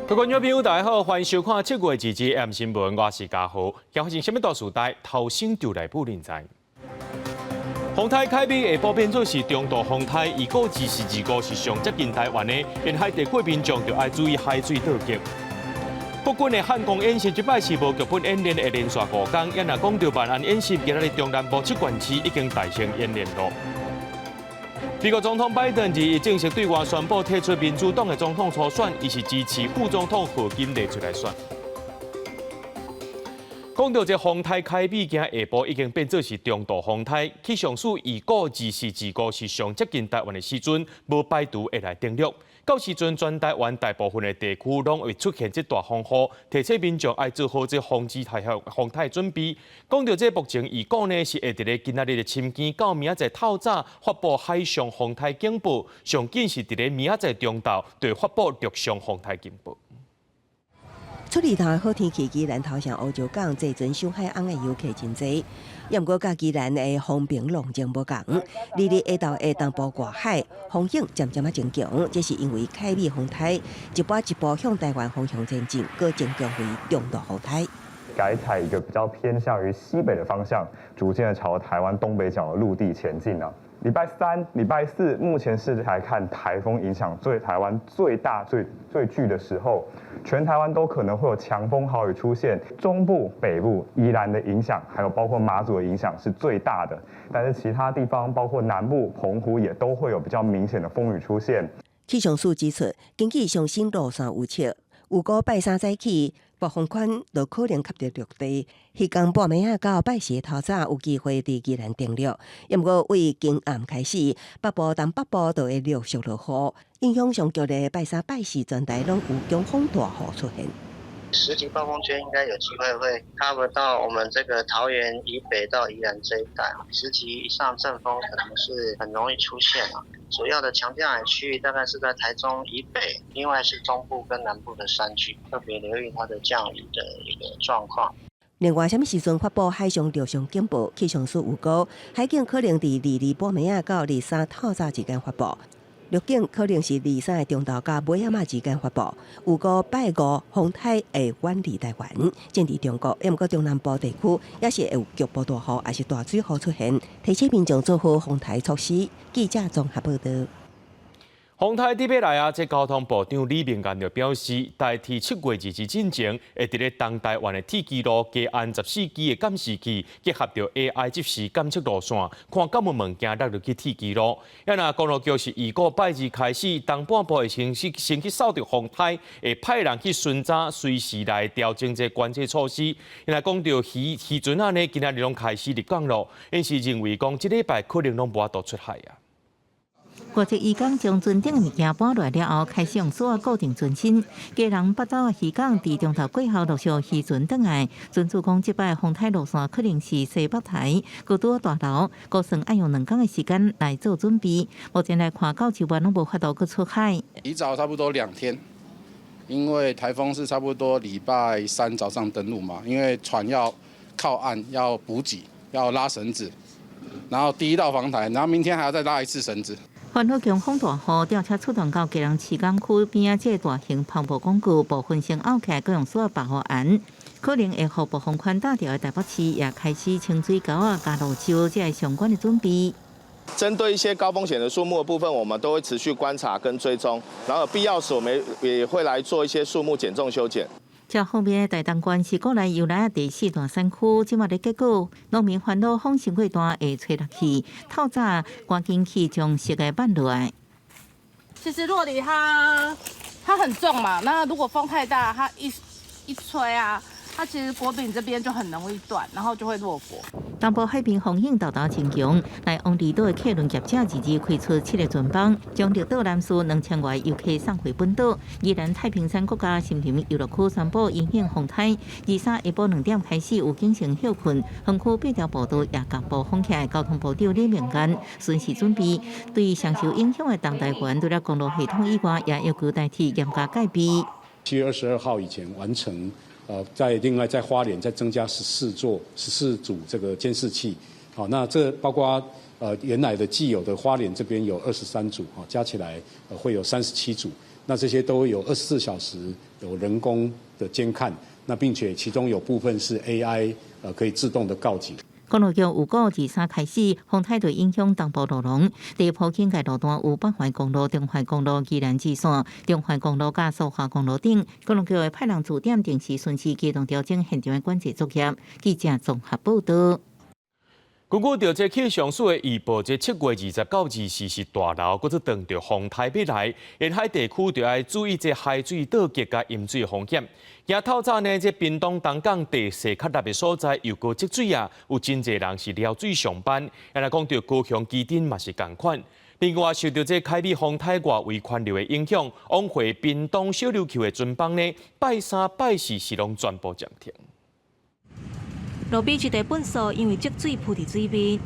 各位观众朋友，大家好，欢迎收看7月2日 M 新闻，我是嘉豪。今发生什么大事代？头先就来不认知。洪台凯美下晡变作是中度洪台，如果245是上接近台湾的，沿海地区民众就要注意海水倒击。国军的汉光演习，这摆是无剧本演练的连续5天，也若讲到万安演习，今日中南部7县市已经大型演练了。美国总统拜登日正式对外宣布退出民主党的总统初选，伊是支持副总统贺锦丽出来选。讲到这风台开美，今下晡已经变作是中度风台。气象署预估2425是上接近台湾的时阵，无排除会来登陆。到时阵，全台湾大部分的地区拢会出现这大风雨，提醒民众要做好这防止风台准备。讲到这目前预估呢，是会伫咧今仔日的深更到明仔载透早发布海上风台警报，上紧是伫咧明仔载中昼就会发布陆上风台警报。出日头的好天气，宜兰头城乌石港这阵上海岸的游客真多。不过，甲宜兰的风平浪静无共，日下昼的东部外海风影渐渐增强，这是因为凯美风台一步一步向台湾方向前进，搁增强为中度风台。改采一个比较偏向于西北的方向，逐渐的朝台湾东北角的陆地前进啊。礼拜3、礼拜4，目前是来看台风影响台湾最大、最巨的时候，全台湾都可能会有强风豪雨出现。中部、北部、宜兰的影响，还有包括马祖的影响是最大的，但是其他地方，包括南部、澎湖也都会有比较明显的风雨出现。气象署指出，根据上新路线预测，预估拜3早起，暴风圈就可能吸入陆地。迄天半暝啊到拜四头早有机会伫宜兰登陆，不过为今暗开始，北部、东北部就会陆续落雨，影响上剧的拜3、拜4全台拢有强风大雨出现。10级暴风圈应该有机会会 cover 到我们这个桃园以北到宜兰这一带，10级以上阵风可能是很容易出现啊。主要的强降雨区域大概是在台中以北，另外是中部跟南部的山区，特别留意它的降雨的一个状况。另外，什么时阵发布海上陆上警报？气象署预估海警可能伫2半暝到3透早之间发布。陆警可能是3的中昼到尾仔之间发布，预估拜5风台会远离台湾，进入中国，不过中南部地区也是会有局部大雨，还是大水雨出现，提醒民众做好风台措施。记者综合报道。风台伫要来啊！这交通部长李明彦就表示，代替7月2日进前，会伫咧东台湾的铁基路加安14基的监视器，结合着 AI 即时监测路线，看敢有物件落入去铁基路。也若公路局是预估拜2开始，东半部会先去扫着风台，会派人去巡查，随时来调整这管制措施。也若讲到渔船啊呢，今仔日拢开始入港咯，因是认为讲这礼拜可能拢无法度出海啊。国际渔港将船顶的物件搬落了后，开始用锁固定船身。家人北岛渔港伫中头过后陆续渔船转来。船主讲，即摆风台路线可能是西北台，高度大楼，估算要用2天的时间来做准备。目前来看，到7月拢无法度去出海。提早差不多2天，因为台风是差不多礼拜3早上登陆嘛，因为船要靠岸，要补给，要拉绳子，然后第一道防台，然后明天还要再拉一次绳子。环岛强风大雨，吊车出动到基隆市港区边仔，这大型泡沫工具部分先拗起来，各用所保护鞍，可能会互暴风圈打掉的台北市也开始清水沟啊、加路桥这相关的准备。针对一些高风险的树木的部分，我们都会持续观察跟追踪，然后有必要时我们也会来做一些树木减重修剪。这后面的大东关是过来由来第4大山区，即马的结果，农民烦恼风成过大会吹落去，透早赶紧去将石个搬落来。其实落梨它很重嘛，那如果风太大，它一吹啊，它其实果柄这边就很容易断，然后就会落果。东部海边风影豆豆增强，来往离岛的客轮业者日开出7个船帮，将绿岛南苏2000外游客送回本岛。宜兰太平山国家森林游乐区宣布因应风台，23下晡2点开始有警情休困，园区8条步道也全部封起来。交通部长李明彦顺时准备，对上受影响的东台湾，除了公路系统以外，也要求代替严格戒备。7月22号以前完成。另外在花莲再增加14组这个监视器，好，那这包括原来的既有的花莲这边有23组，加起来会有37组。那这些都有24小时有人工的监看，那并且其中有部分是 AI 可以自动的告警。公路局预估23开始，风台对影响东部路龙。第一波警戒路段有北环公路、中环公路、宜兰支线、中环公路、甲苏花公路等。公路局会派人驻点，定时巡视，机动调整现场的管制作业。记者综合报道。根据调查气象署的预报，这7月29、24是大流，搁再撞到风台要来，沿海地区就要注意这海水倒结甲淹水风险。也透早呢，这屏东东港地势较热的所在又搁积水啊，有真侪人是撩水上班。也来讲到高雄基镇嘛是同款。另外，受到这凯美风台外围环流的影响，往回屏东小琉球的船帮呢，拜3、拜4是拢全部暂停。路边一地粪扫因为积水铺伫水面，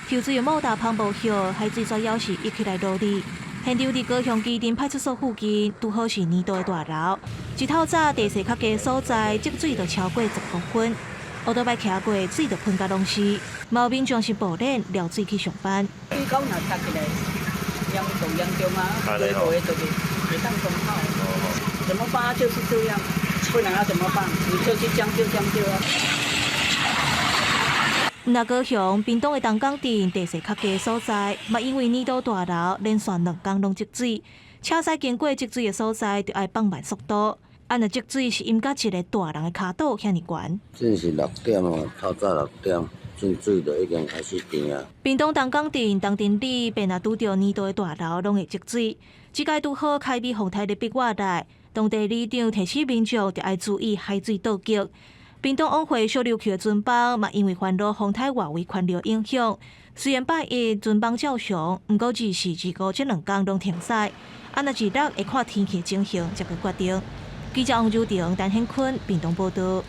抽水的某大澎无hiệu，海水蛇妖是一起来落地。现场伫高雄基镇派出所附近，拄好是年度的大流。一透早地势较低的所在，积水就超过10公分，乌多摆骑过，水就喷甲拢湿。毛民众是暴冷撩水去上班。水沟若塌起来，严重啊！所以我也就是没当中号。怎么办？就是这样。不然要怎么办？你就去将就啊！那高雄、屏东的东港镇地势较低的所在，嘛因为年度大流，连续2天拢积水，车驶经过积水的所在，就要放慢速度。按那积水是淹到一个大人的骹肚遐尼悬。正是6点哦，透早6点，进水就已经开始停啊。屏东东港镇东镇里，便若拄到年度的大流，拢会积水。即届拄好凯美风台的逼我来。当地里长提醒民众，就要注意海水倒激。屏东往回小琉球的船帮嘛，因为环路风台外围环流影响，虽然拜一船帮照常，不过24、25这2天拢停驶。按那日落会看天气情形，才去决定。记者王周婷、陈显坤，屏东报道。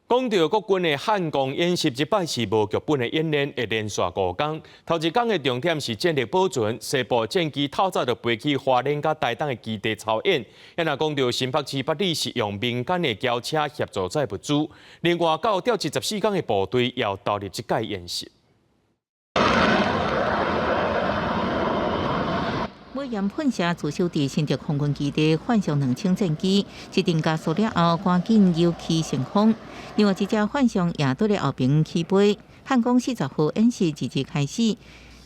讲到国军的汉光演习，这摆是无剧本的演练，会连续5天。头一天的重点是战力保存，西部战机透早就飞去花莲甲台东的基地操演。也若讲到新北市北里是用民间的轿车协助载物资，另外到调14天的部队也要投入这届演习。尾岩喷射自首地新竹空军基地换上2000战机，一定加速了后，赶紧油气成风。另外一只换上野队的后边起飞。汉光40号演习即日开始，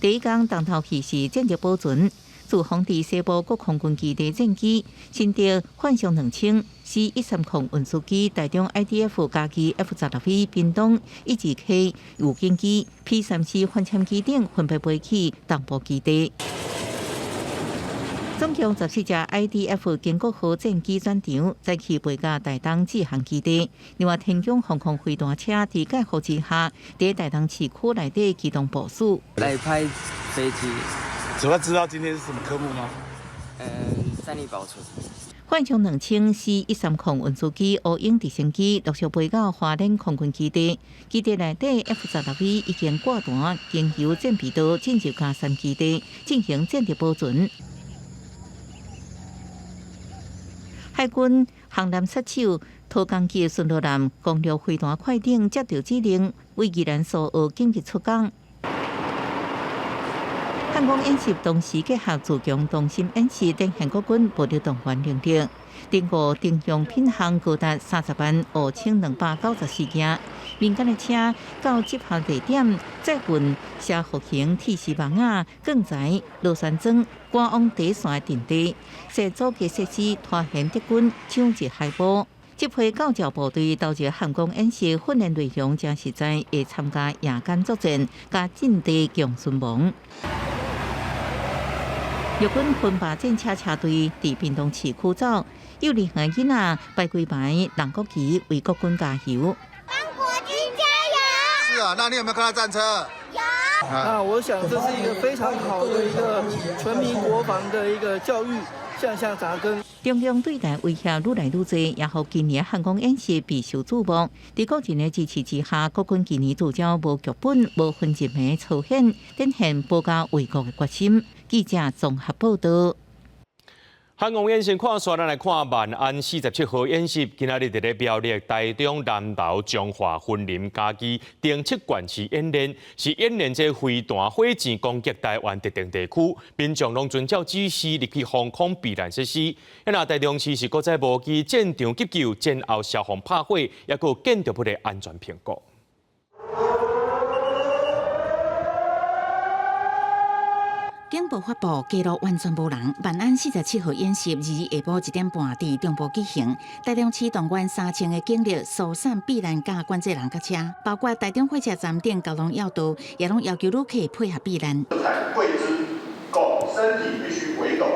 第一天当头起是战力保存。自防地西部国空军基地战机，新竹换上2000 C130运输机，台中 IDF 加机 F-16V 屏东以及 K 预警机 P-3C 反潜机等分别飞去东部基地。总共14架 IDF 建国号战机转场，再起飞到台东志航基地。另外，天宫航空飞弹车在介护之下，在台东市区内底机动部署。来拍飞机。主要知道今天是什么科目吗？战力保存。换上2000 C130运输机、乌鹰直升机陆续飞到花莲空军基地。基地内底 F-16V 已经挂弹，经由战备道进入嘉山基地进行战力保存。海军航艦杀手拖工机巡逻艦公路飞弹快艇接到指令，为宜兰苏澳紧急出港。汉光演习同时结合自强中心演习等韩国军部队动员能力，订购定用品项高达305294件。民间的车到集合地点载运车复型铁丝网啊、钢材、螺旋桨赶往第一线的阵地，设阻击设施拖延敌军抢截海堡。这批教教部队投入汉光演习训练内容，正实在会参加夜间作战，加阵地强巡防。日军分霸战车车队伫屏东市区走，有2个囡仔摆几排蓝国旗为国军加油。帮国军加油！是啊，那你有没有看到战车？有。那我想这是一个非常好的一个全民国防的一个教育，向下扎根。中共对台威胁愈来愈多，也互今年汉光演习备受注目。在国人的支持之下，国军今年聚焦无剧本、无分级的操演，展现保家卫国的决心。记者综合报道。韩国演习看线，咱来看万安47号演习，今仔日伫咧苗栗台中南投彰化云林嘉义等7县市演练，是演练这飞弹火箭攻击台湾特定地区，民众拢遵照指示入去防空避难设施。那台中市是搁在无期战场急救，战后消防拍火，也搁建筑物的安全评估。警部发布记录完全无人。万安47号演习，日下晡1点半伫中部举行。台中市动员3000个警力，疏散避难甲管制人甲车，包括台中火车站等交通要道，也拢要求旅客配合避难。跪姿，共身体必须回斗。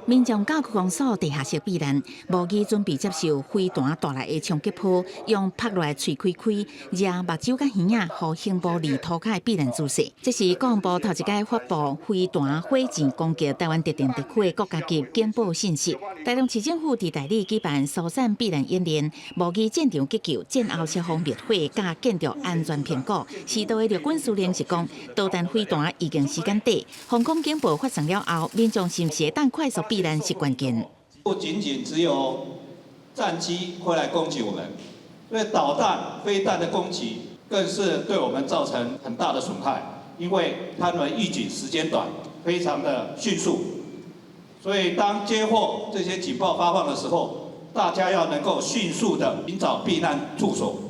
民众到区公所地下室避难，无意准备接受飞弹带来的冲击波，用拍落来喙开开，抓目睭甲耳仔，互胸部离涂骹避难姿势。这是国防部头一届发布飞弹火箭攻击台湾特定地区的国家级警报信息。台中市政府伫台里举办疏散避难演练，无期战场急救、战后消防灭火甲建筑安全评估。市道的陆军司令是讲，导弹飞弹已经时间短，防空警报发送了后，民众是不是会当快速避难是关键。不仅仅只有战机会来攻击我们，因为导弹、飞弹的攻击更是对我们造成很大的损害，因为他们预警时间短，非常的迅速，所以当接获这些警报发放的时候，大家要能够迅速的寻找避难处所。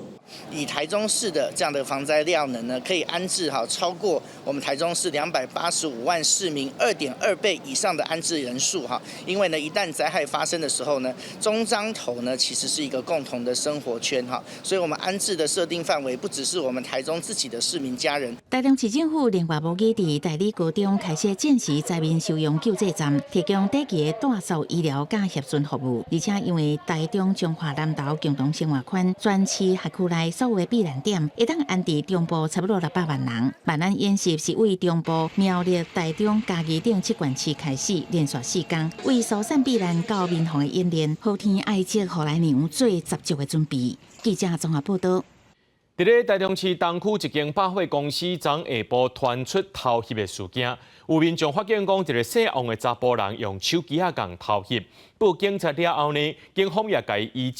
以台中市的这样的防灾量能呢，可以安置超过我们台中市285万市民2.2倍以上的安置人数因为呢，一旦灾害发生的时候呢，中彰投呢其实是一个共同的生活圈所以我们安置的设定范围不只是我们台中自己的市民家人。台中市政府另外无记伫台里高中开设战时灾民收容救济站，提供短期的大数医疗甲协助服务，而且因为台中彰化南投共同生活圈全市辖区内所有的避难点，会当安置中部差不多600万人。万安演习是为中部、苗栗、台中、嘉义等7县市开始，连续4天，为疏散避难到民防的演练，好天爱积予来年做十足的准备。记者综合报道。伫咧台中市东区一间百货公司，昨下晡传出偷袭的事件，有民众发现讲，一个姓王的查甫人用手机共偷袭，报警察了后呢，警方也甲伊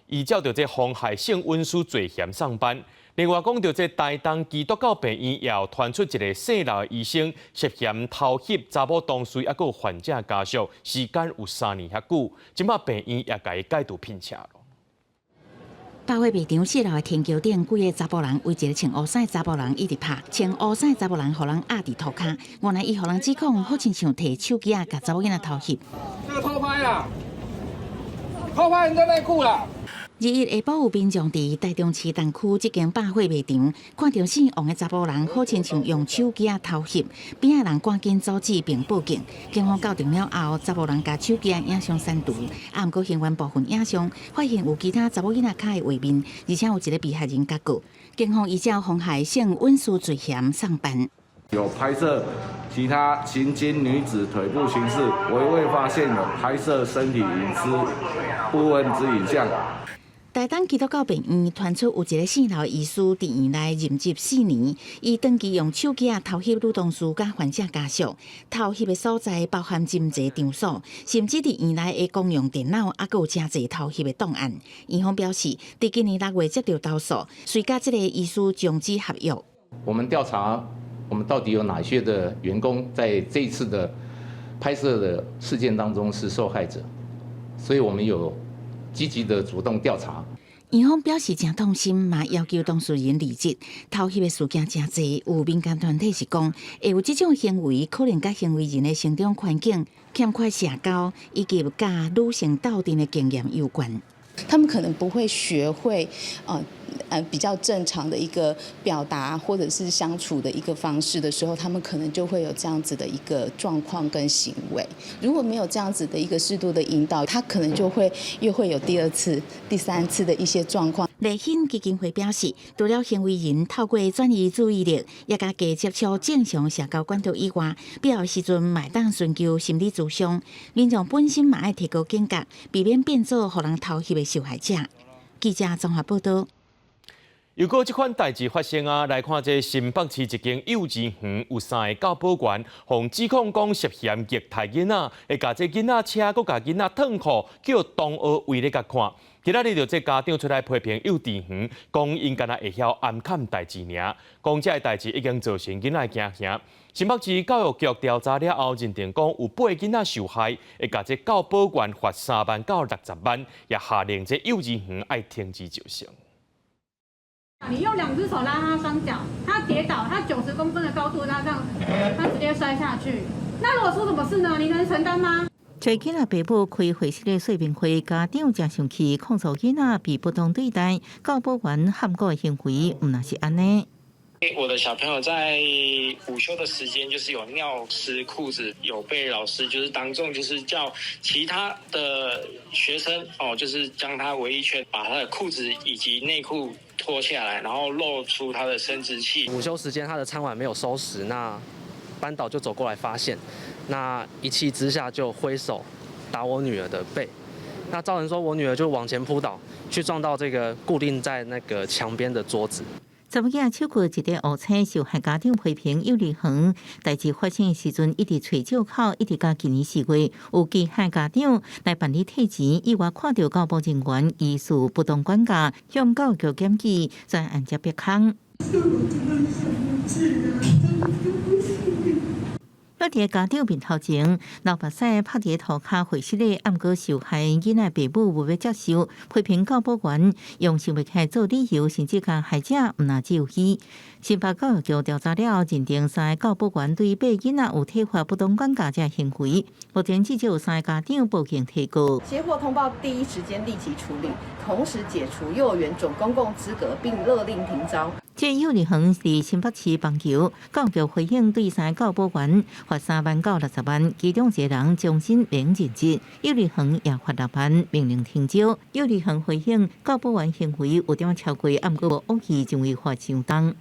依照着这妨害性温书罪嫌上班。另外讲到这台东基督教病院也有传出一个姓刘的医生涉嫌偷袭查某同事，还有患者家属，时间有3年遐久，今摆病院也甲伊解除聘请了。百货卖场4楼的天桥顶，几个查甫人为一个穿乌衫的查甫人一直拍，穿乌衫的查甫人互人压伫涂骹，原来伊互人指控好亲像摕手机甲查某囡仔偷袭。这个偷拍啦，偷拍人家内裤啦。日下晡有民众伫台中市东区这间百货卖场，看到姓王的查甫人好亲像用手机偷袭，边仔人赶紧阻止并报警。警方到场了后，查甫人甲手机影像删除，毋过还原部分影像发现有其他查某囡仔脚的画面，而且有一个被害人甲告。警方依照妨害性温书罪嫌上班。有拍摄其他行经女子腿部形式，未发现有拍摄身体隐私部分之影像。台东基督教病院传出有一个姓刘的医师伫院内任职4年，伊长期用手机偷袭女同事甲患者家属，偷袭的所在包含真侪场所，甚至伫院内的公用电脑，还有真侪偷袭的档案。院方表示，伫今年6月接到投诉，随甲这个医师终止合约。我们调查，我们到底有哪些的员工在这一次的拍摄的事件当中是受害者，所以我们有积极的主动调查。院方表示真痛心，嘛要求当事人离职。偷袭的事件真侪，有民间团体是讲，会有这种行为，可能甲行为人的成长环境、欠缺社交以及甲女性斗阵的经验有关。他们可能不会学会比较正常的一个表达或者是相处的一个方式的时候，他们可能就会有这样子的一个状况跟行为。如果没有这样子的一个适度的引导，他可能就会又会有第2次、第3次的一些状况。立信基金会表示，除了行为人透过转移注意力，也加接触正常社交管道以外，必要时阵嘛当寻求心理咨商。民众本身嘛爱提高警觉，避免变做互人偷袭的受害者。记者综合报道。又过这款代志发生啊！来看这新北市一间幼稚园有3个教保员，互指控讲涉嫌虐待囡仔，会甲这囡仔车，佮甲囡仔脱裤，叫同学围咧甲看。今仔日就这家长出来批评幼稚园，讲因敢若会晓暗砍代志尔，讲这个代志已经造成囡仔惊吓。新北市教育局调查了后，认定讲有8个囡仔受害，会甲这教保员罚3万到60万，也下令这幼稚园爱停止就成。你用2只手拉他双脚，他跌倒，他90公分的高度拉上，他直接摔下去。那如果出什么事呢？你能承担吗？最近啊，爸母开会室的说明会，家长真生气，控诉囡仔被不当对待，教保员含糊的行为，唔那是安尼。我的小朋友在午休的时间，就是有尿湿裤子，有被老师就是当众就是叫其他的学生就是将他围一圈，把他的裤子以及内裤脱下来，然后露出他的生殖器。午休时间他的餐碗没有收拾，那班导就走过来发现，那一气之下就挥手打我女儿的背，那造成说我女儿就往前扑倒，去撞到这个固定在那个墙边的桌子。昨日超过1个误车，受害家长批评幼儿园代志发生的时阵，一直找借口，一直到今年4月，有其他家长来办理退钱，以外看到教保人员疑似不当管教，向教育局检举，再按揭别空。在伫家长面头前，老目屎拍伫涂骹会室里，暗过受害囡仔爸母无要接受，批评教保员用想不开做理由，甚至甲害者毋拿只有戏。新北教育局调查了后，认定3个教保员对8个囡仔有体罚不当管教这行为。目前至少有3个家长报警提告。接获通报，第一时间立即处理，同时解除幼儿园准公共资格，并勒令停招。这幼儿园是新北市棒球，教育局回应对3个教保员罚3万到60万，其中1人终身免任职，幼儿园也罚6万，命令停招。幼儿园回应教保员行为有点超过，暗过无恶意，认为罚相当。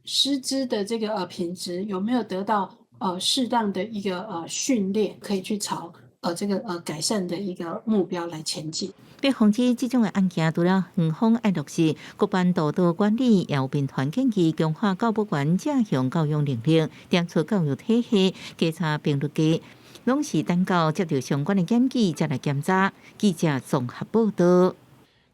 师资的这个品质有没有得到适当的一个训练，可以去朝这个改善的一个目标来前进。要防止这种的案件，除了园方爱落实，各班督导管理也有编团建议，强化教保员正向教育能力，督促教育体系检查并律基，拢是等到接到相关的检举再来检查。记者综合报道。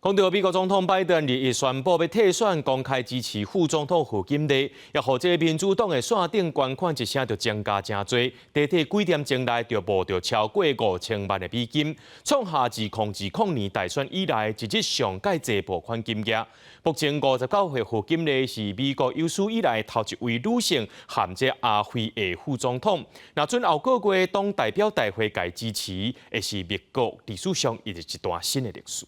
讲到美国总统拜登日宣布要退选，公开支持副总统贺锦丽，也让这民主党的线顶捐款一声就增加真多，短短几点钟内就募到超过5000万的美金，创下自2020年大选以来一日上界济募款金额。目前59岁贺锦丽是美国有史以来头一位女性含这亚非的副总统。那准后个月党代表大会改支持，会是美国历史上一段新的历史。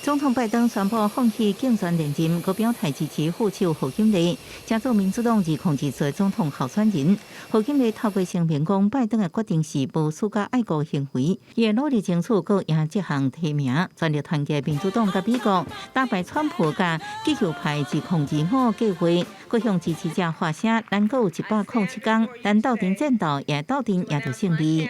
总统拜登宣布放弃竞选连任，佢表态支持副手贺锦丽，加做民主党2024次总统候选人。贺锦丽透过声明讲，拜登的决定是无私甲爱国行为，伊会努力争取各赢这项提名，全力团结民主党甲美国，打败川普甲极右派2025计划。佢向支持者发声，咱阁有107天，咱斗阵战斗，也斗阵赢到胜利。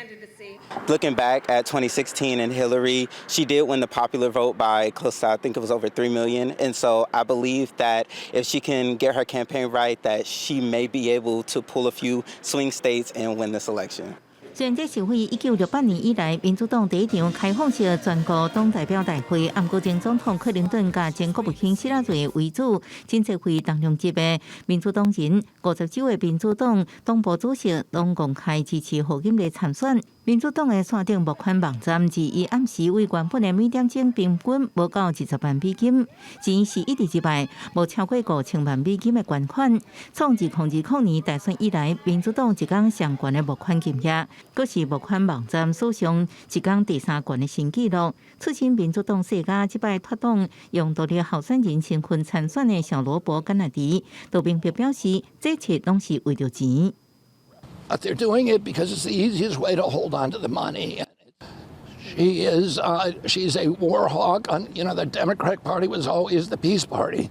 Looking back at 2016 and Hillary, she did win the popular vote by close to, I think it was over 3 million. And so I believe that if she can get her campaign right, that she may be able to pull a few swing states and win this election. 虽然这是为1968年以来民主党第一场开放式全国党代表大会，按过前总统克林顿甲前国务卿希拉蕊为主，真侪位当量级的民主党人，59位民主党党部主席拢公开支持贺锦丽参选。民主党的线顶募款网站自伊暗时为原本的每点钟平均无到20万美金，钱是一直以来无超过5000万美金的捐款，创2020年大选以来民主党一天上悬的募款金额，佫是募款网站史上一天第3悬的新纪录。促进民主党世家即摆脱党用独立候选人身份参选的小罗伯甘乃迪，都明确表示，这一切拢是为着钱。They're doing it because it's the easiest way to hold on to the money. She's a war hawk. The Democratic Party was always the peace party.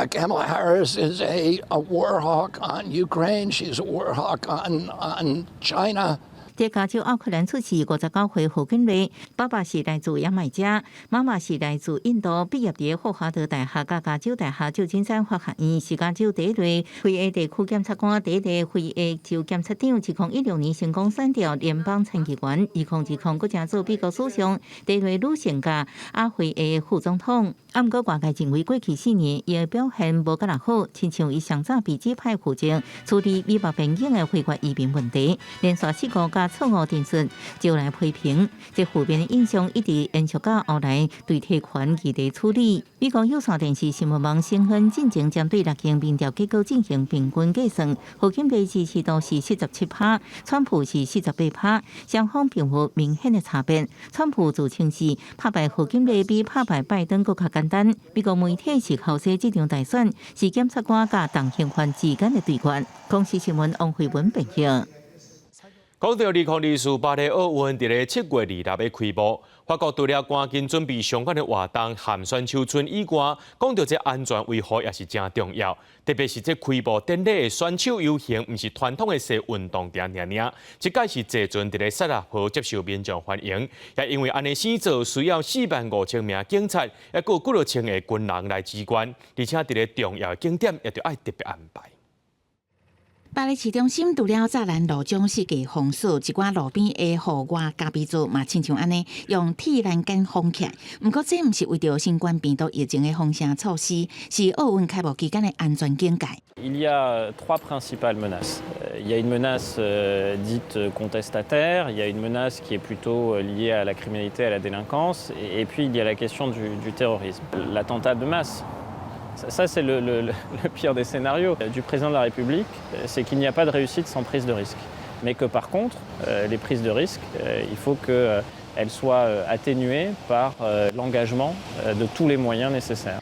Kamala Harris is a war hawk on Ukraine. She's a war hawk on China. 在加州奥克兰出世59岁何景瑞，爸爸是来自牙买加，妈妈是来自印度，毕业伫霍华德大学甲加州大学旧金山法学院，是加州第一例非裔地区检察官，第一例非裔州检察长，2016年成功删掉联邦参议员，2020搁正做美国史上第一位女性甲非裔副总统。毋过外界认为过去4年伊的表现无甲人好，亲像伊上早被指派负责处理美国边境的非法移民问题，连续4个甲错误陈述，招来批评。这负面的印象一直延续到后来对提权议题处理。美国有线电视新闻网新闻进前针对6项民调结果进行平均计算，何景瑞支持度是47%，川普是48%，双方并无明显的差别。川普自称是拍败何景瑞比拍败拜登更加简单。美国媒体是后世这场大选是检察官甲动刑犯之间的对决。公视新闻王慧文报道。讲到2024巴黎奥运伫咧7月26日开幕，法国除了赶紧准备相关的活动和选手村以外，讲到这安全维护也是真重要。特别是这开幕典礼的选手游行，毋是传统的式运动场尔，即届是坐阵伫咧塞纳河接受民众欢迎。也因为安尼先做，需要45000名警察，也有几落千个军人来支援，而且伫咧重要的景点也着爱特别安排。巴黎市中心除了栅栏路将世界封锁，一寡路边的户外咖啡座嘛，亲像安尼用铁栏杆封起来。不过，这毋是为着新冠病毒疫情的防城措施，是奥运开幕期间的安全警戒。Il y a 3 principales menaces. Il y a une menace dite contestataire, il y a une menace qui est plutôt liée à la criminalité, à la délinquance, et puis il y a la question du terrorisme. L'attentat de masse. Ça, c'est le pire des scénarios du président de la République, c'est qu'il n'y a pas de réussite sans prise de risque. Mais que par contre, les prises de risque, il faut qu'elles soient atténuées par l'engagement de tous les moyens nécessaires.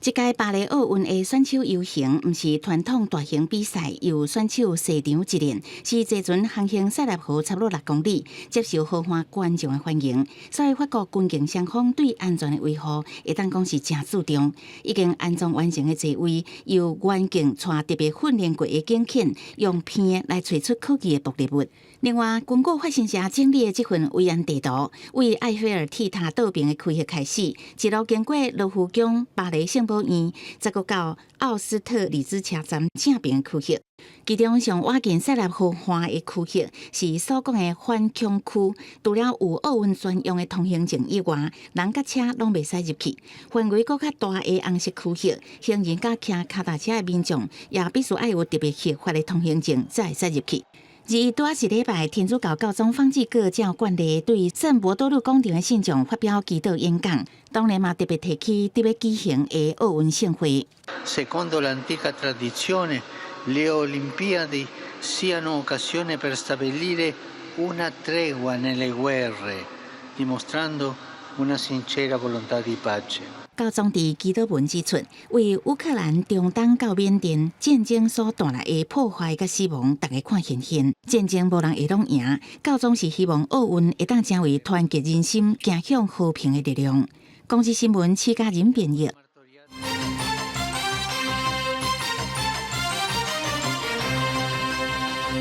这届巴黎奥运的选手游行，毋是传统大型比赛，由选手赛场一练，是坐船航行塞纳河差不多6公里，接受豪华观众的欢迎。所以法国军警双方对安全的维护，会当讲是真注重。已经安装完成的座位，由远警带特别训练过的警犬，用片来找出可疑的毒物。另外，根据法新社整理的这份维安地图，为埃菲尔铁塔倒边的开穴开始，一路经过罗浮宫、巴黎圣母院，再到奥斯特里兹车站正边的区域。其中上靠近塞纳河畔的区域是所讲的反恐区，除了有奥运专用的通行证以外，人甲车拢袂使入去。范围搁较大的红色区域，行人甲骑脚踏车的民众也必须要有特别核发的通行证才会使入去。而多是礼拜，天主教教宗方济各教惯例对圣伯多禄广场的信众发表祈祷演讲，当然嘛特别提起特别举行的奥运盛会。Secondo l'antica tradizione, le Olimpiadi siano occasione per stabilire una tregua nelle guerre, dimostrando una sincera volontà di pace. 教宗伫祈祷文指出，为乌克兰、中东到缅甸战争所带来的破坏甲死亡，大家看现现，战争无人会拢赢。教宗是希望奥运会当成为团结人心、走向和平的力量。公视新闻戚家人编译。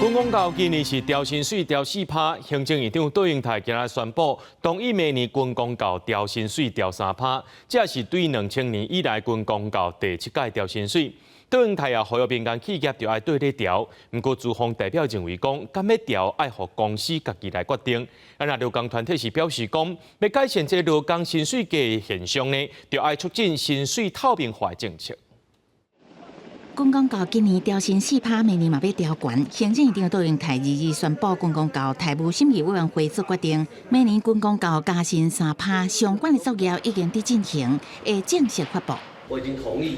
军公告今年是调薪水调4%，行政院长杜英泰今日宣布，同意明年军公告调薪水调3%，这是对2000年以来军公告第7届调薪水。杜英泰也呼吁民间企业就爱对咧调，不过资方代表认为讲，敢要调爱互公司家己来决定。那劳工团体是表示讲，要改善这劳工薪水低的现象呢，就爱促进薪水透明化政策。军公告今年调薪4%，明年嘛要调悬。行政院长杜英泰22宣布，军公告台务审议委员会做决定，明年军公告加薪3%，相关的作业已经在进行，会正式发布。我已经同意，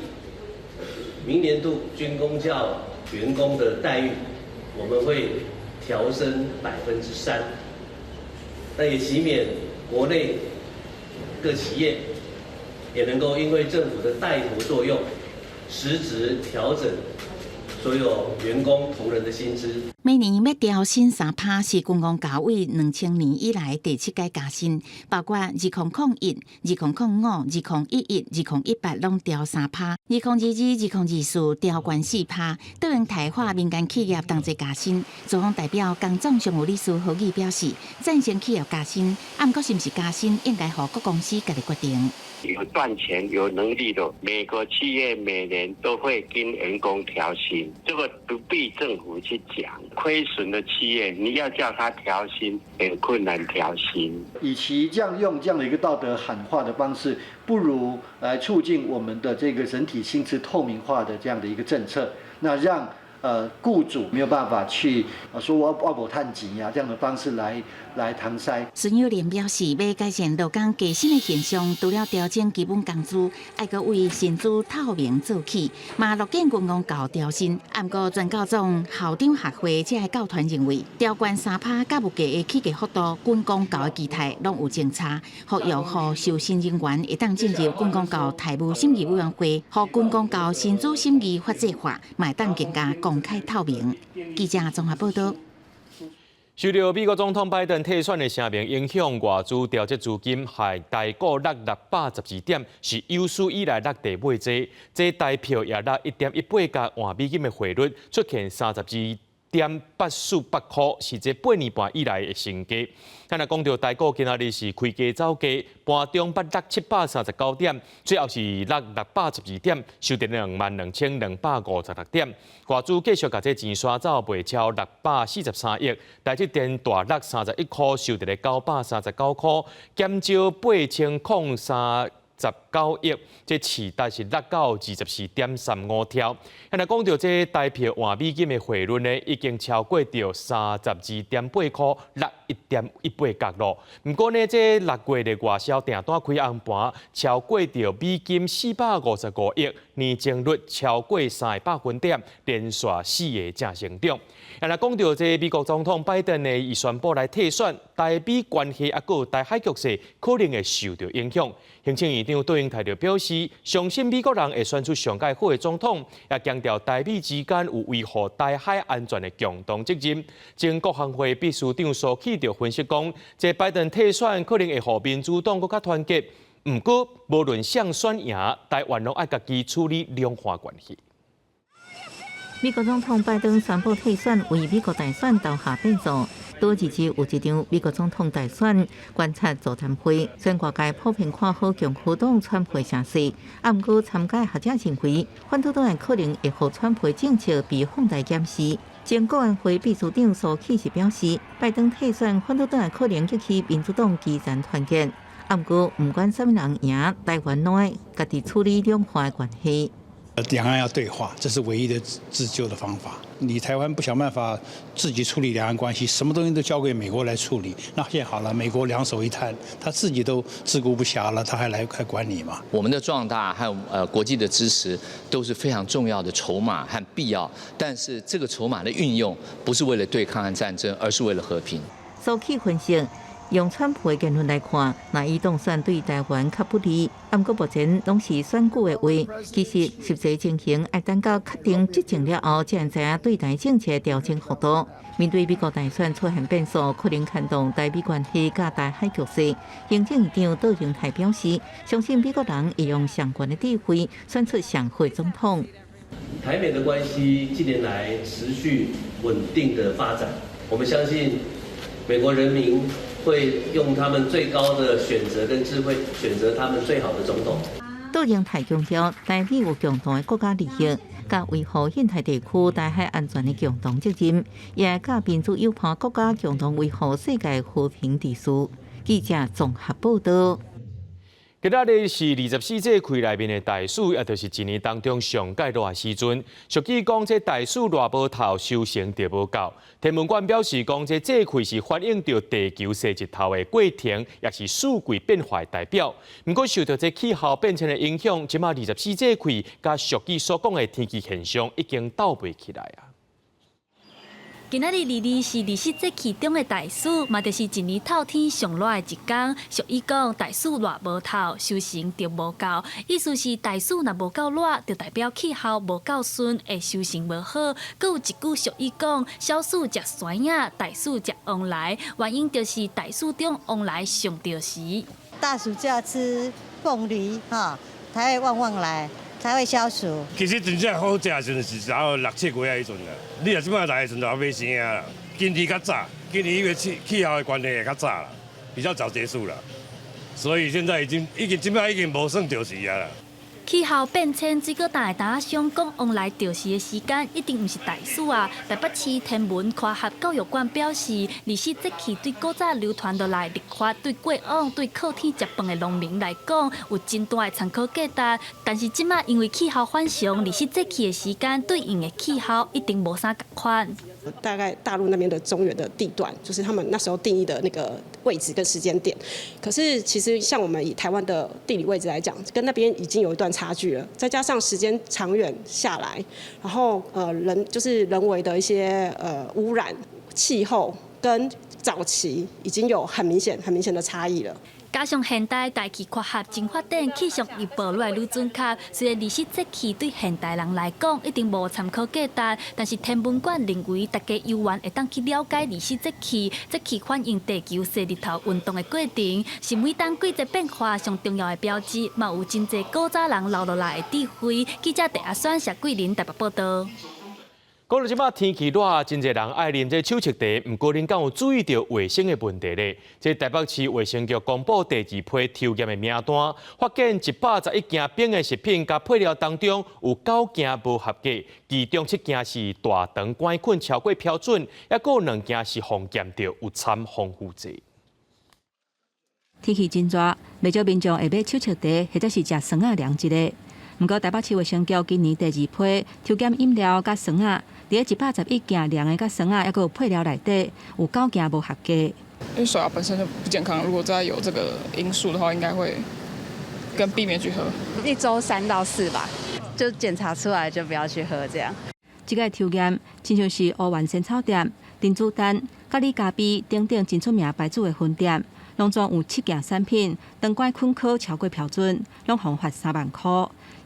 明年度军公教员工的待遇，我们会调升3%，那也期勉国内各企业也能够因为政府的带头作用。实质调整所有员工同仁的薪资。每年要调薪3%是公共教委2000年以来第7届加薪，包括2001、2005、2011、2018拢调3%， 2022、2024调悬4%。对应台化民间企业同齐加薪，中方代表工总常务理事何毅表示，赞成企业加薪，不过是不是加薪，应该由各公司自己决定。有赚钱、有能力的美国企业每年都会跟员工调薪，这个不必政府去讲。亏损的企业，你要叫他调薪，很困难调薪。与其用这样的一个道德喊话的方式，不如来促进我们的这个整体薪资透明化的这样的一个政策，那让雇主没有办法去说我无趁钱呀这样的方式来搪塞。孙友莲表示，要改善劳工加薪的现象，除了调整基本工资，还阁为薪资透明做起，嘛乐见军工教调薪。不过，全教总校长学会这个教团认为，调悬3%甲物价的起价幅度，军工教的期待拢有正差，呼吁予受薪人员会当进入军工教财务审议委员会，予军工教薪资审议法制化，嘛当更加公开透明。记者综合报道。受到美国总统拜登退选的声明影响，外资调节资金，害台股落612点，是有史以来落第8多。这台票也落1.18角，换美金的汇率出现32.848块，是这8年半以来的新低。咱来讲到台股今仔日是开低走低，盘中捌落739点，最后是落612点，收在22256点。外资继续把这钱刷走，卖超643亿，台积电大落31块，收在939块，减少8039亿，这市值是落到24.35条。咱来讲到这台票换美金的汇率呢，已经超过到32.8块，落1.18角咯。不过呢，这6月的外销订单开红盘，超过到美金455亿，年增率超过3个百分点，连续4个正成长。咱来讲到这美国总统拜登呢，伊宣布来退选，台美关系还有台海局势可能会受到影响。行政院长对应台就表示，相信美国人会选出上届好的总统，也强调台美之间有维护台海安全的共同责任。经国行会秘书长苏启就分析讲，这拜登退选可能会让民主党更加团结。不过，无论谁选赢，台湾拢爱家己处理两岸关系。美国总统拜登宣布退选，为美国大选投下变数。多日前有一场美国总统大选观察座谈会，全外界普遍看好共和党川普声势。不过，参加学者认为，反对党可能会让川普政策被放大检视。经国安会秘书长苏启是表示，拜登退选，反对党可能激起民主党基层团结。不过，不管什么人赢，台湾拢爱家己处理两岸关系。两岸要对话，这是唯一的自救的方法。你台湾不想办法自己处理两岸关系，什么东西都交给美国来处理，那现在好了，美国两手一摊，他自己都自顾不暇了，他还管你吗？我们的壮大还有国际的支持都是非常重要的筹码和必要，但是这个筹码的运用不是为了对抗和战争，而是为了和平。苏启分析。用川普的言论来看，那伊当选对台湾较不利。不过目前拢是选举的话，其实实际情形要等到确定执政了后，才知影对台政策调整幅度。面对美国大选出现变数，可能牵动台美关系甲台海局势。行政院长杜荣泰表示，相信美国人会用上悬的智慧选出上好的总统。台美的关系近年来持续稳定的发展，我们相信美国人民会用他们最高的选择跟智慧，选择他们最好的总统。杜荣泰强调，台美有共同的国家利益，甲维护印太地区台海安全的共同责任，也甲民主友好国家共同维护世界和平秩序。记者综合报道。今仔日是24届开内面的大选，也就是一年当中上届热的时阵。俗语讲，这大选热无透，收成就无够。天文馆表示，讲这开是反映着地球西日头的过程，也是四季变化的代表。不过，受到这气候变迁的影响，即马24届开甲俗语所讲的天气现象已经倒背起来啊。今仔日24是24节气中的大暑，嘛就是一年透天上热的一天。俗语讲，大暑热无透，修行就无够。意思是大暑若无够热，就代表气候无够顺，会修行无好。搁有一句俗语讲，小暑食酸呀，大暑食旺来。原因就是大暑中旺来上着时。大暑就要吃凤梨哈，才会旺旺来。才会消暑。其实真正好食的时阵是到6、7月迄阵啦。你若即摆来的时阵就买生啊啦。今年较早，今年因为气候的关系也较早啦，比较早结束了，所以现在即摆已经无算着时啊啦。气候变迁，水果大打想讲往来着时的时间，一定毋是大暑啊！台北市天文科学教育馆表示，24节气对古早流传落来历法，对过往对靠天食饭的农民来讲，有真大的参考价值。但是即马因为气候反常，24节气的时间对应的气候一定无啥共款。大概大陆那边的中原的地段，就是他们那时候定义的那个位置跟时间点。可是其实像我们以台湾的地理位置来讲，跟那边已经有一段差距了。再加上时间长远下来，然后人为的一些污染、气候跟早期已经有很明显的差异了。加上现代大气科学真发展，气象预报越来越准确。虽然24节气对现代人来讲一定无参考价值，但是天文馆认为大家游玩会当去了解24节气，节气反映地球晒日头运动的过程，是每当季节变化上重要的标志，嘛有真侪古早人留落来的智慧。记者陈阿选、谢桂林台北报道。讲到即摆天气热，真侪人爱啉这手冲茶，毋过恁敢有注意到卫生的问题呢？这台北市卫生局公布第2批抽验的名单，发现111件冰的食品甲配料当中有9件无合格，其中7件是大肠杆菌超过标准，还有2件是防检到有掺防腐剂。天气真热，未少民众会买手冲茶，或者是食酸啊凉一个。不过台北市卫生局今年第2批抽检饮料甲酸啊，伫111件凉的甲酸啊，还有配料内底有9件无合格。因为手摇本身就不健康，如果再有这个因素的话，应该会更避免去喝。1周3到4吧，就检查出来就不要去喝这样。这个抽验亲像是乌丸仙草店、珍珠丹、咖喱咖啡等等真出名牌子的分店，拢总有7件产品肠杆菌科超过标准，拢罚3万块。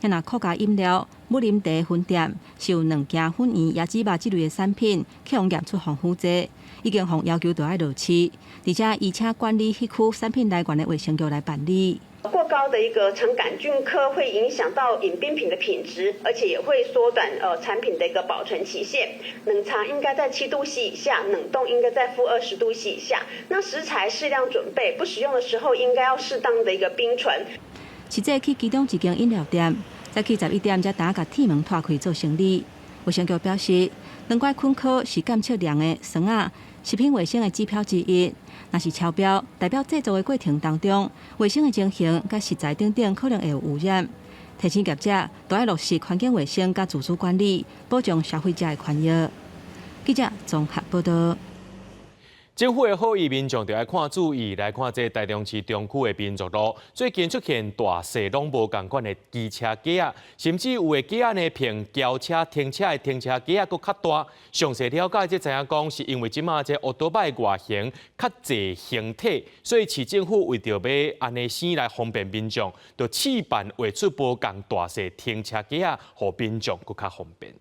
也若酷家饮料、木林茶分店是有2件粉圆、椰子肉这类的产品，去互验出防腐剂，已经互要求都要落市，而且依请管理迄区产品来源的卫生局来办理。过高的一个肠杆菌科会影响到饮冰品的品质，而且也会缩短产品的一个保存期限。冷茶应该在7度C以下，冷冻应该在-20度C以下。那食材适量准备，不使用的时候应该要适当的一个冰存。实际去其中一间饮料店，再去11点才打甲铁门拖开做生理。卫生局表示，肠杆菌科是检测量的酸啊，食品卫生的指标之一。若是超标，代表制作的过程当中，卫生的情形甲食材等等可能会有污染。提醒业者都要落实环境卫生甲自主管理，保障消费者的权益。记者综合报道。政府的好意，民众就要看注意来看这台中市中区的民族路，最近出现大小拢无共款的机车架啊，甚至有的架呢，平轿车停车的停车架啊，佫较大。详细了解，才知影讲是因为即马这奥多摆外形较侪形体，所以市政府为着要安尼生来方便民众，就试办画出无共大小停车架啊，互民众佫较方便。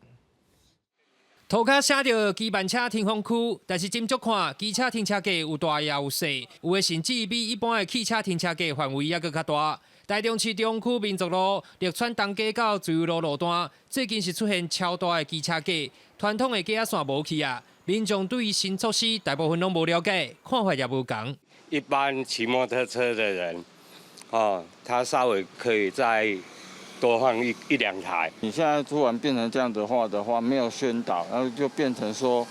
涂骹写着机慢车停放区，但是斟酌看，机车停车格有大也有小，有的甚至比一般的汽车停车格范围还佫较大。台中市中区民族路、绿川东街到自由路路段，最近是出现超大的机车格，传统的架线无去啊。民众对于新措施大部分拢无了解，看法也无同。一般骑摩托车的人，他稍微可以再多放一2台。你现在突然变成这样的话，没有宣导，然后就变成说，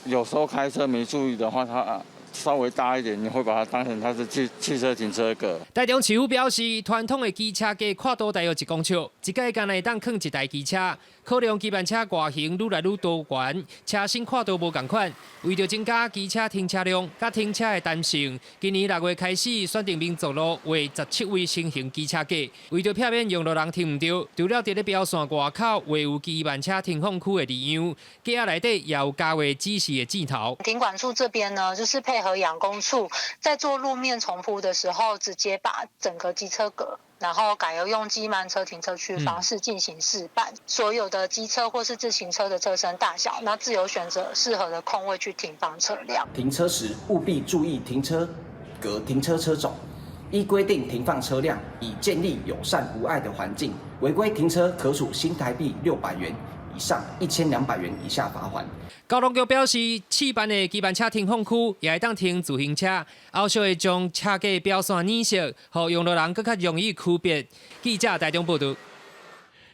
有时候开车没注意的话，稍微大一点，你会把它当成它是汽车停车格。台中市府表示，传统的机车架跨度大约1公尺，一届干会当放一台机车。考量基板车外形愈来愈多元，车身跨度无同款，为着增加机车停车量、甲停车的弹性，今年6月开始选定民族路为17位新型机车架，为着避免用路人停唔到，除了伫咧标线外口画有基板车停放区的字样，架内底也有加画指示的箭头。停管处这边呢，就是配合养工处，在做路面重铺的时候，直接把整个机车格，然后改由用机慢车停车区方式进行示范。所有的机车或是自行车的车身大小，那自由选择适合的空位去停放车辆。停车时务必注意停车格、停车车种，依规定停放车辆，以建立友善无碍的环境。违规停车可处新台币600元以上1200元以下罚款。交通局表示，试办的基板车停放区也会当停自行车，后续会将车架标线染色，让用路人更较容易区别。记者台中报道。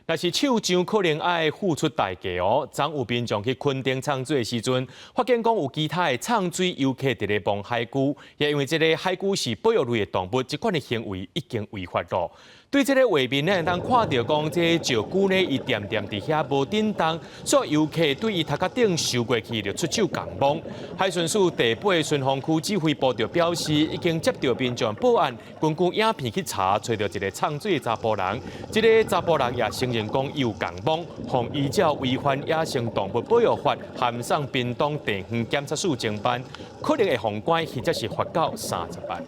但是手上可能爱付出代价哦。昨有民众去垦丁唱水的时阵，发现讲有其他的唱水游客伫咧望海龟，也因为这个海龟是保育类的动物，这款的行为已经违法了。对这个画面呢，当看到讲这个石龟呢，伊点点伫遐无振动，所以游客对伊头壳顶收过去，就出手共帮。海巡署第8巡防区指挥部就表示，已经接到民众报案，根据影片去查，找到一个唱水的查甫人。这个查甫人也承认讲伊有共帮，互依照违反野生动物保育法，函送屏东地方检察署侦办，可能会封关或者是罚到30万。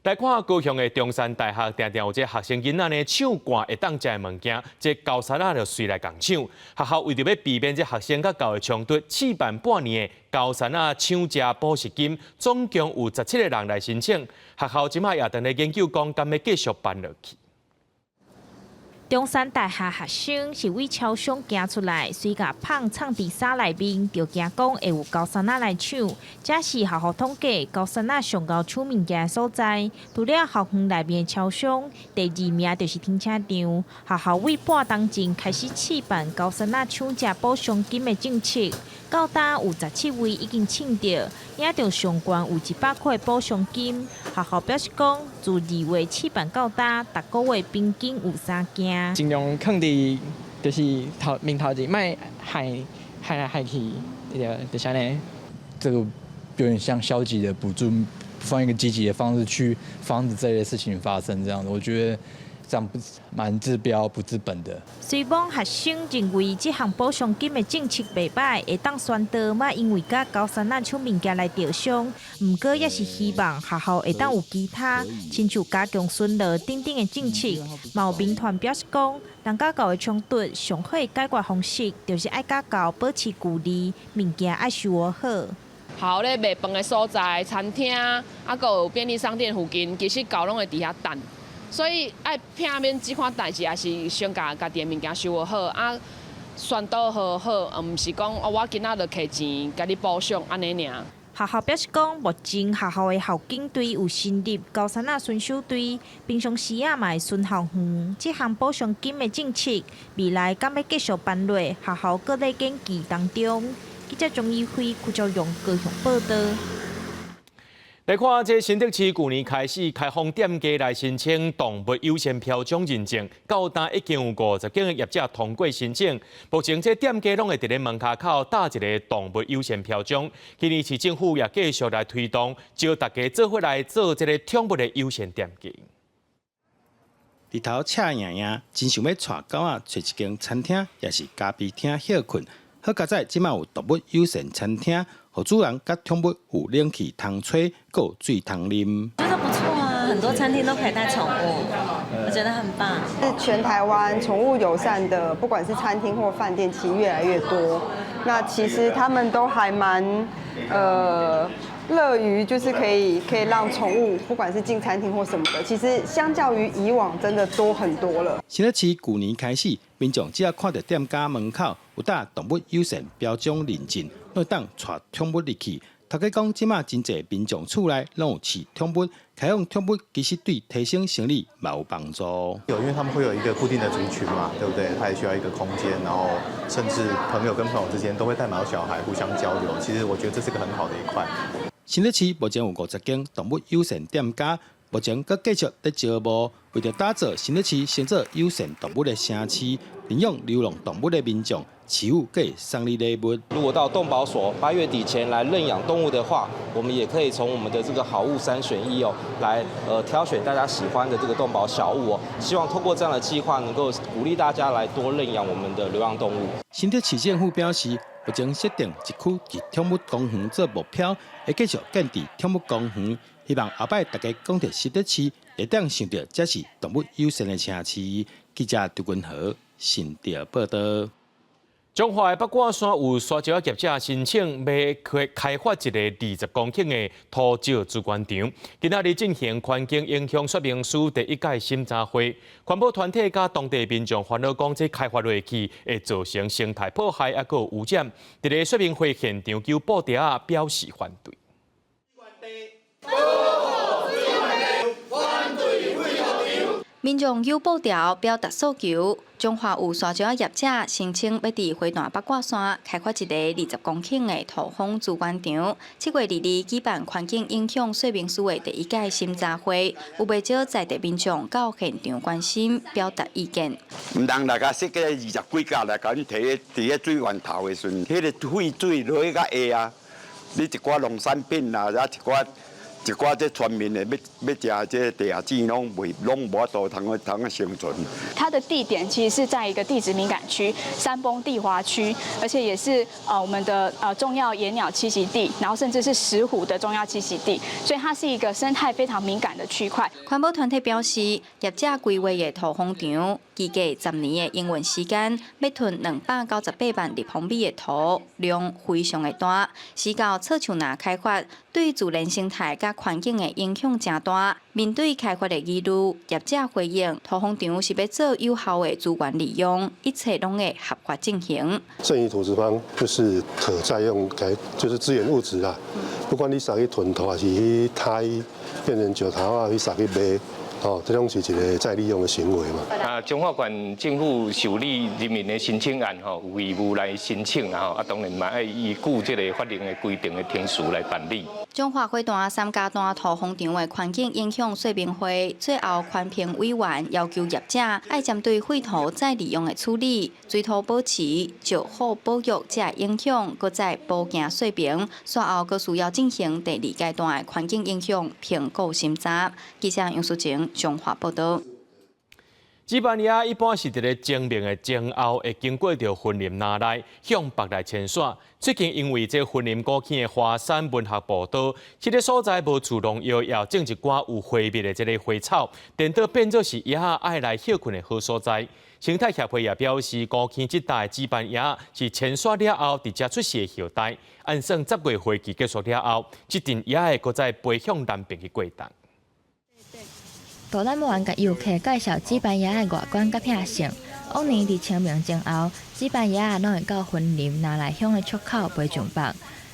来看高雄的中山大学，常常有这学生囡仔呢抢惯会当食的物件，这高三仔就随来共抢。学校为着要避免这学生甲教的冲突，试办半年的高三仔抢食补习金，总共有17个人来申请。学校即马也正咧研究讲，敢要继续办落去。中山大学学生是为超商行出来，随甲放藏伫衫内面，就惊讲会有高三仔来抢。这是学校统计高三仔上高抢物件的所在。除了校园内面的超商，第2名就是停车场。学校为半年前开始试办高三仔抢食补偿金的政策，到今有17位已经抢到，领到上悬有100块补偿金。学校表示讲，自2月试办到今，逐个月平均有3件。尽量放伫就是面头前，卖害来害去，就是安尼。这个有点像消极的补助，放一个积极的方式去防止这类事情发生，这样子，我觉得这样蛮治标不治本的。虽望学生认为这项补偿金的政策袂歹，会当宣导莫因为甲高三仔抢物件来钓伤，毋过也是希望学校会当有其他，亲像加强巡逻等等的政策。嘛有民团表示讲，人甲教的冲突上好的解决方式，就是爱甲教保持距离，物件爱收好好。校咧卖饭的所在、餐厅，啊，阁有便利商店附近，其实教拢会伫遐等。所以爱避免这款代志，也是先家己的物件收好啊，宣导好，毋是讲我今仔就摕钱甲你补偿安尼尔。学校表示讲，目前学校的校警队有成立高三仔巡守队，平常时也嘛会巡校园。这项补偿金的政策，未来敢要继续办落，学校搁在研究当中。记者钟义辉、邱兆勇高雄报道。来看，这新竹市去年开始开放店家来申请动物优先标章认证，到今已经有50间的业者通过申请。目前这店家拢会伫咧门口口打一个动物优先标章。今年市政府也继续来推动，招大家做伙来做这个宠物的优先店家。日头赤影影，真想要带狗仔找一间餐厅，也是咖啡厅歇困。好佳在，即卖有动物友善餐厅。和主人甲宠物有冷气通吹，还有水通啉。觉得不错啊，很多餐厅都可以带宠物，我觉得很棒。是全台湾宠物友善的，不管是餐厅或饭店，其实越来越多。那其实他们都还蛮乐于，就是可以让宠物，不管是进餐厅或什么的，其实相较于以往真的多很多了。新竹市去年开始，民众只要看到店家门口有打动物友善标章认证，要当带宠物入去，头家讲，即马真侪民众厝内拢有饲宠物，开放宠物其实对提升生理嘛有帮助。因为他们会有一个固定的族群嘛，对不对？他也需要一个空间，然后甚至朋友跟朋友之间都会带毛小孩互相交流。其实我觉得这是个很好的一块。新北市目前有50间动物友善店家，目前佮继续在招募，为着打造新北市成做友善动物的城市，领养流浪动物的民众。起物可以送你礼物。如果到动保所8月底前来认养动物的话，我们也可以从我们的这个好物3选1哦，来挑选大家喜欢的这个动保小物哦。希望通过这样的计划，能够鼓励大家来多认养我们的流浪动物。新北市政府表示，目前设定一区以宠物公园做目标，会继续建立宠物公园，希望后摆大家讲到新北市，会当想到这是动物友善的城市。记者杜君豪，新北报道。中华的八卦山有沙石业者申请要开发一个20公顷的土石资源场，今仔日进行环境影响说明书第1届审查会，环保团体甲当地民众烦恼讲，这开发落去会造成生态破坏，还有污染。伫个说明会现场，有布袋仔表示反对。民众有布条表达诉求，中华有沙石业者申请要伫花坛八卦山开发一个20公顷的土风资源场。7月2日举办环境影响说明书的第1届审查会，有不少在地民众到现场关心，表达意见。唔通大家设个20几架来甲你摕伫个水源头的时阵，迄个废水落去甲下啊，你一寡农产品啊，一寡这村民的要食这地下水拢无法度通生存。它的地点其实是在一个地质敏感区、山崩地滑区，而且也是我们的重要野鸟栖息地，然后甚至是石虎的重要栖息地，所以它是一个生态非常敏感的区块。环保团体表示，业者规划的土风场，预计10年的营运时间，要囤298万立方米的土，量非常的大，是到草树林开发，对自然生态甲环境的影响真大。面对开发的疑虑，业者回应，土风场是要做有效的资源利用，一切拢会合法进行。剩余土质方就是可再用，就是资源物质啦。不管你撒去囤土，还是去胎变成石头啊，去撒去卖。哦，这种是一个再利用的行为嘛。中华县政府受理人民的申请案，有义务来申请，当然嘛要依据这个法令的规定的程序来办理。中华花坛3家段土风场的环境影响说明会，最后环评委员要求业者要针对废土再利用的处理、水土保持、石虎保育这影响，搁再补件说明。随后搁需要进行第2阶段的环境影响评估审查。记者杨淑晴。中华报道。西班牙一般是伫咧清明的前后，会经过着森林那内向北来迁徙。最近因为这森林古坑的华山文学步道，这个所在无自农药，也种一寡有花蜜的这个花草，颠倒变作是野鸭爱来休困的好所在。生态协会也表示，古坑这带西班牙是迁徙了后直接出世的后代。按算10月花期结束了后，这阵野会搁再飞向南边去过冬。导览员甲游客介绍西班牙的外观甲品性。往年伫清明前后，西班牙拢会到森林拿来向的出口飞上北。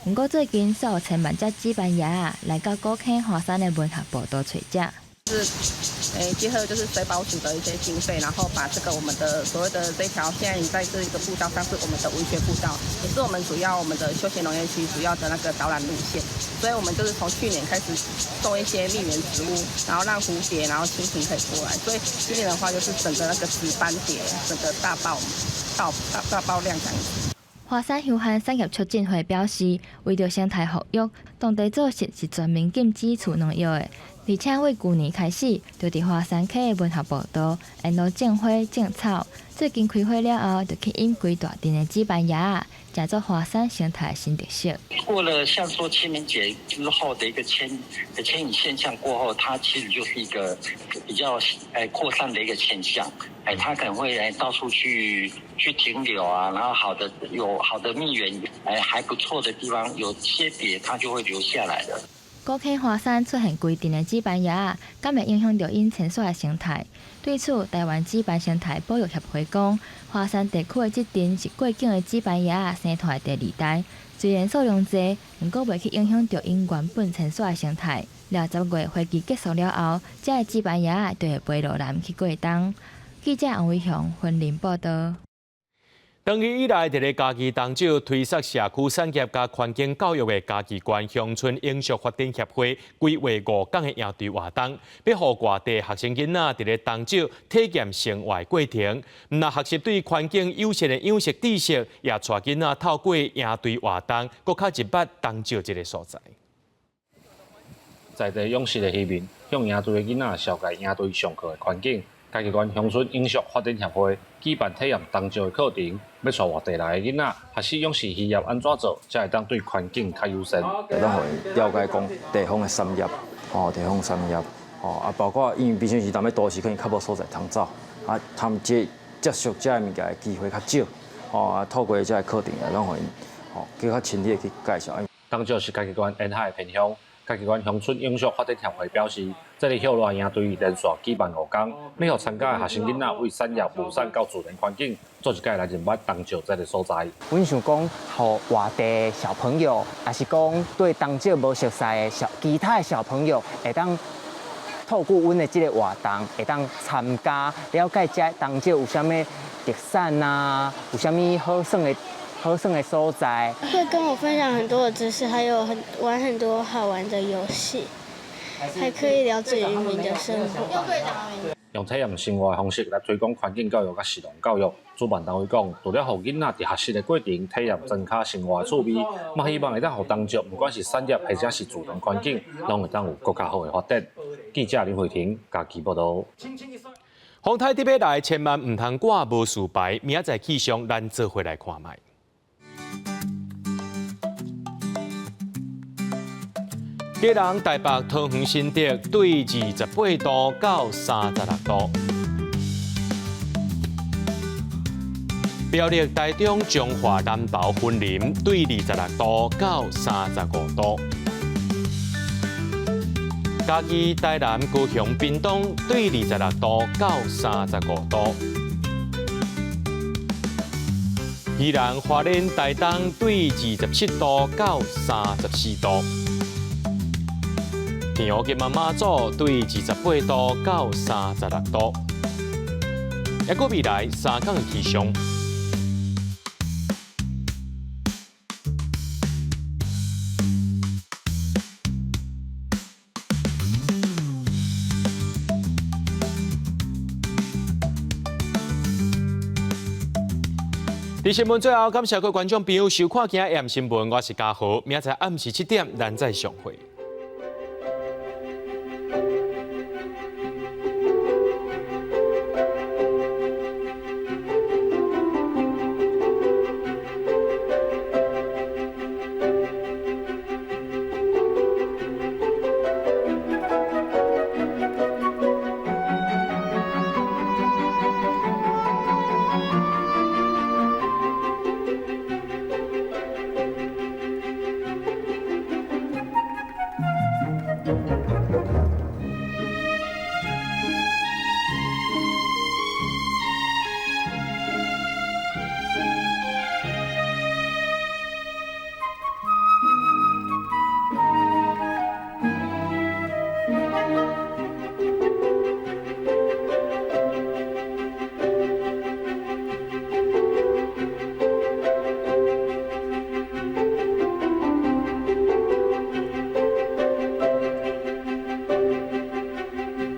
不过最近，数千万只西班牙来到古坑华山的文学步道找食。是，结合就是水保署的一些经费，然后把这个我们的所谓的这条现在在这个步道上是我们的文学步道，也是我们的休闲农业区主要的那个导览路线。所以我们就是从去年开始种一些蜜源植物，然后让蝴蝶，然后蜻蜓可以过来。所以今年的话就是整个那个紫斑蝶整个大爆量这样子。华山休闲产业促进会表示，为着生态保育，当地组织是全面禁止除农药的。而且，为去年开始，就伫华山溪的文学步道，沿路种花种草。最近开花了后，就去引规大阵的西班牙，加做华山生态新特色。过了像说清明节之后的一个迁移现象过后，它其实就是一个比较扩散的一个现象。它可能会到处去停留啊，然后有好的蜜源，还不错的地方，有些别它就会留下来的。古坑华山出现规定的西班牙，敢会影响到因迁徙的生态？对此，台湾西班生态保育协会讲，华山地区的这阵是过境的西班牙生态的第2代，虽然数量多，不过袂去影响到因原本清爽的生态。10月会期结束了后，这个举办野就会飞落南去过冬。记者洪伟雄云林报道。长期以来，伫咧嘉义东州推设社区产业甲环境教育的嘉义县乡村永续发展协会，规划5天的营队活动，要互外地学生囡仔伫咧东州体验生活过程，那学习对环境友善的养殖知识，也带囡仔透过营队活动，搁较入捌东州这个所在。在地勇士的戏面，向营队的囡仔了解营队上课的环境。嘉义县乡村永续发展协会举办体验东州的课程，要带外地来的囡仔学习勇士渔业安怎做，才会当对环境较友善。会当互因了解讲地方的产业，地方产业，包括因为毕竟是咱们都市可能较无所在通走，他们接触这物件的机会较少，透过这个课程，会当互因，较亲切去介绍。东州是嘉义县沿海的偏乡。嘉义县乡村永续发展协会表示，这个校内营队连续举办5天，要互参加的学生囡仔为产业务产到自然环境，做一届来认捌东州这个所在。阮想讲，互外地小朋友，也是讲对东州无熟悉的其他的小朋友，会当透过阮的这个活动，会当参加了解这东州有啥物特产啊，有啥物好耍的所在，会跟我分享很多的知识，还有玩很多好玩的游戏，还可以了解渔民的生活。用体验生活的方式来推广环境教育甲实用教育。主办单位讲，除了互囡仔伫学习的过程体验增加生活的趣味，嘛希望会当互东州，不管是产业或者是自然环境，拢会当有更加好的发展。记者林慧婷嘉义报道。风台特别来，千万唔通挂无事牌，明仔载气象咱做回来看卖。基隆台北桃园新竹对28度到36度，苗栗台中彰化南投云林对26度到35度，嘉义台南高雄屏东对26度到35度，宜兰花莲台东对27度到34度。平湖金马马祖对28度到36度，还佫未来3天的气象。伫新闻最后，感谢各位观众朋友收看今日AM新闻，我是嘉豪，明仔载暗时7点咱再相会。Thank you.